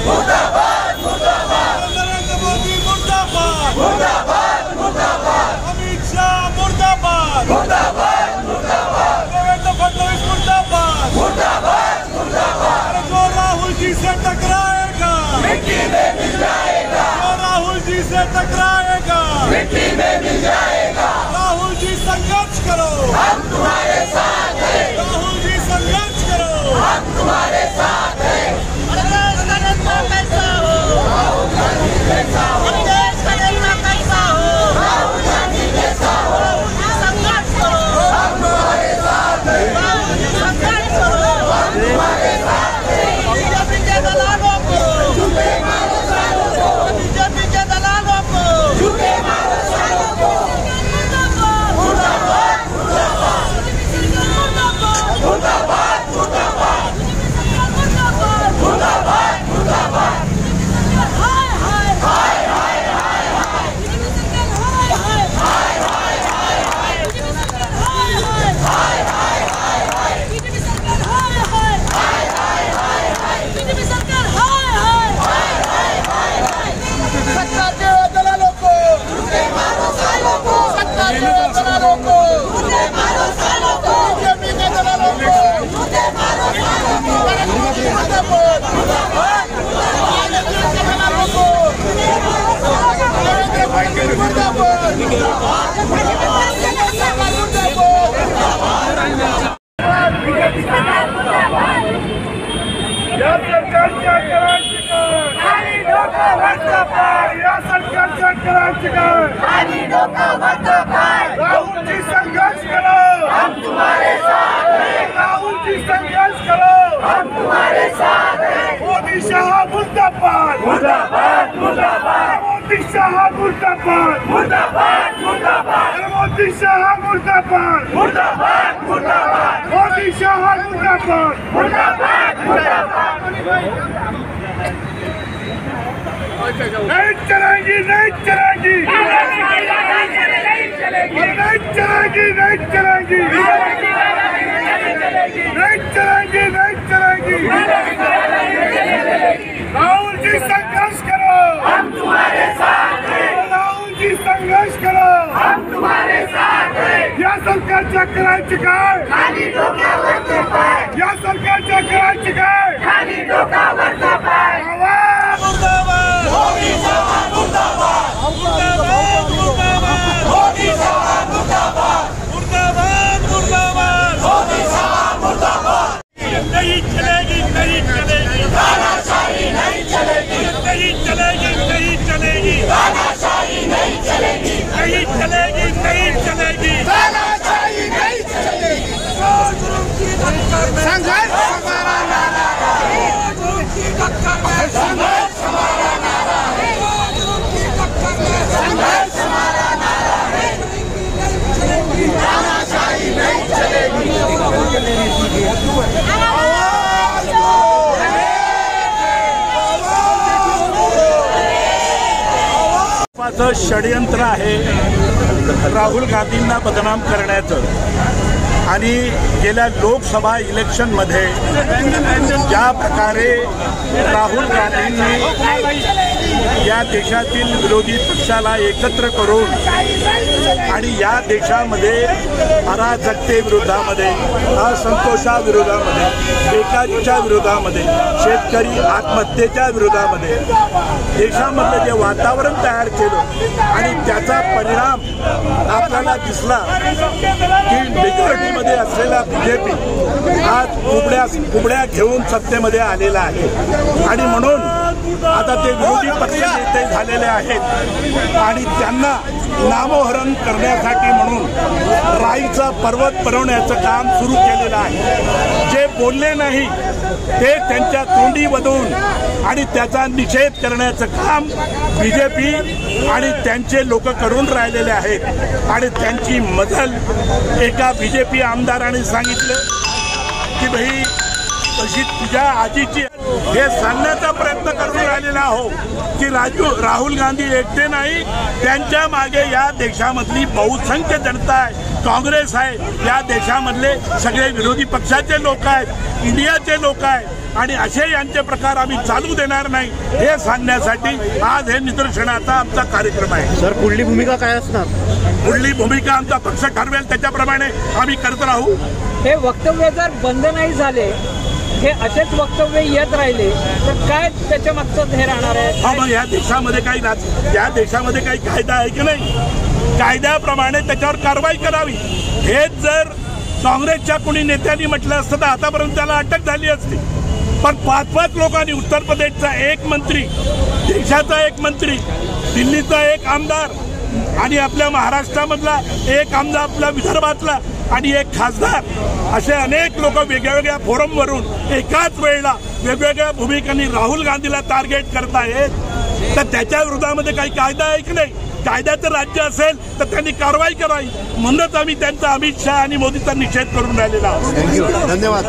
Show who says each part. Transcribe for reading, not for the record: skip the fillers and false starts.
Speaker 1: मुर्दाबाद मुर्दाबाद नरेंद्र मोदी मुर्दाबाद मुर्दाबाद मुर्दाबाद अमित शाह मुर्दाबाद मुर्दाबाद मुर्दाबाद देवेंद्र फडणवीस मुर्दाबाद मुर्दाबाद मुर्दाबाद जो राहुल जी से टकराएगा मिट्टी में मिल जाएगा जो राहुल जी से टकराएगा मिट्टी में मिल जाएगा राहुल जी संघर्ष करो हम तुम्हारे साथ हैं राहुल जी संघर्ष करो हम तुम्हारे साथ हैं देश का नेता कैसा हो राहुल गांधी कैसा हो देश का नेता कैसा हो राहुल गांधी कैसा हो संघर्ष करो हम तुम्हारे साथ हैं राहुल जी संघर्ष करो हम तुम्हारे साथ हैं बीजेपी के दलालों को झूठे मारो सालों को बीजेपी के दलालों को झूठे मारो सालों को मुर्दाबाद मुर्दाबाद मुर्दाबाद मुर्दाबाद मुर्दाबाद मुर्दाबाद मुर्दाबाद हाय हाय हाय हाय हाय हाय हाय हाय हाय हाय हाय हाय हाय हाय हाय हाय हाय बीजेपी सरकार हाय हाय हाय हाय हाय हाय बीजेपी सरकार हाय हाय हाय हाय हाय सत्ता के दलालों को झूठे मारो सालों को सत्ता के दलालों को झूठे मारो सालों को बीजेपी के दलालों को झूठे मारो सालों को मुर्दाबाद मुर्दाबाद या सरकारच्या करायची आणि डोका वरचा पाय या सरकारच्या करायची आणि डोका वरचा पाय राहुल जी संघर्ष करो हम तुम्हारे साथ हैं राहुल जी संघर्ष करो हम तुम्हारे साथ हैं मोदी शाह मुर्दाबाद मुर्दाबाद मुर्दाबाद मोदी शाह मुर्दाबाद मुर्दाबाद मुर्दाबाद मोदी शाह मुर्दाबाद मुर्दाबाद मुर्दाबाद मोदी शाह मुर्दाबाद मुर्दाबाद मुर्दाबाद नहीं चलेगी नहीं चलेगी नहीं चलेगी नहीं चलेगी नहीं चलेगी नहीं चलेगी राहुल जी संघर्ष करो हम तुम्हारे साथ हैं राहुल जी संघर्ष करो हम तुम्हारे साथ हैं या सरकारच्या करायची काय खाली डोक्यावरचा पाय या सरकारच्या करायची काय खाली डोक्यावरचा पाय मुर्दाबाद मोदी शाह मुर्दाबाद मुर्दाबाद मुर्दाबाद मोदी शाह मुर्दाबाद मुर्दाबाद मुर्दाबाद मोदी शाह मुर्दाबाद नहीं चलेगी नहीं चलेगी तानाशाही नहीं चलेगी नहीं चलेगी नहीं चलेगी तानाशाही नहीं चलेगी नहीं चलेगी नहीं चलेगी तानाशाही नहीं चलेगी संघर्ष हमारा नारा है संघर्ष हमारा नारा है संघर्ष हमारा नारा है तानाशाही नहीं चलेगी
Speaker 2: षडयंत्र आहे राहुल गांधींना बदनाम करण्याचं आणि गेल्या लोकसभा इलेक्शनमध्ये ज्या प्रकारे राहुल गांधींनी या देशातील विरोधी पक्षाला एकत्र करून आणि या देशामध्ये अराजकतेविरोधामध्ये असंतोषाविरोधामध्ये बेकारीच्या विरोधामध्ये शेतकरी आत्महत्येच्या विरोधामध्ये देशामधलं जे वातावरण तयार केलं आणि त्याचा परिणाम आपल्याला दिसला की मेजॉरिटीमध्ये असलेला बीजेपी आज कुबड्या घेऊन सत्तेमध्ये आलेला आहे आणि म्हणून आता ते विरोधी पक्ष नेते झालेले आहेत आणि त्यांना नामोहरण करण्यासाठी म्हणून राईचा पर्वत बनवण्याचं काम सुरू केलेलं आहे। जे बोलले नाही ते त्यांच्या तोंडी वधून आणि त्याचा निषेध करण्याचं काम बीजेपी आणि त्यांचे लोक करून राहिलेले आहेत आणि त्यांची मजल एका बीजेपी आमदाराने सांगितलं की भाई तशी तुझ्या आजीची हे सांगण्याचा प्रयत्न करून राहिलेला आहो की राहुल गांधी एकटे नाही, त्यांच्या मागे या देशामधली बहुसंख्य जनता आहे, काँग्रेस आहे, या देशामधले सगळे विरोधी पक्षाचे लोक आहेत, इंडियाचे लोक आहेत, आणि असे यांचे प्रकार आम्ही चालू देणार नाही हे सांगण्यासाठी आज हे निदर्शनाचा आमचा कार्यक्रम आहे.
Speaker 3: सर, पुढली भूमिका काय असणार?
Speaker 2: पुढली भूमिका आमचा पक्ष ठरवेल त्याच्याप्रमाणे आम्ही करत राहू.
Speaker 4: हे वक्तव्य जर बंद नाही झाले, हे असेच वक्तव्य येत राहिले तर काय त्याच्या मागचं हे राहणार आहे?
Speaker 2: मग या देशामध्ये काही कायदा आहे की नाही? कायद्याप्रमाणे त्याच्यावर कारवाई करावी. हेच जर काँग्रेसच्या कोणी नेत्यांनी म्हटलं असतं तर आतापर्यंत त्याला अटक झाली असती. पण 5-5 लोकांनी, उत्तर प्रदेशचा एक मंत्री, देशाचा एक मंत्री, दिल्लीचा एक आमदार आणि आपल्या महाराष्ट्रामधला एक आमदार, आपल्या विदर्भातला आणि एक खासदार, असे अनेक लोक वेगवेगळ्या फोरमवरून एकाच वेळेला वेगवेगळ्या भूमिकांनी राहुल गांधीला टार्गेट करत आहेत. तर त्याच्या विरोधामध्ये काही कायदा आहे की नाही? कायद्याचं राज्य असेल तर त्यांनी कारवाई करावी. म्हणूनच आम्ही त्यांचा, अमित शहा आणि मोदीचा निषेध करून राहिलेला आहोत.
Speaker 3: धन्यवाद.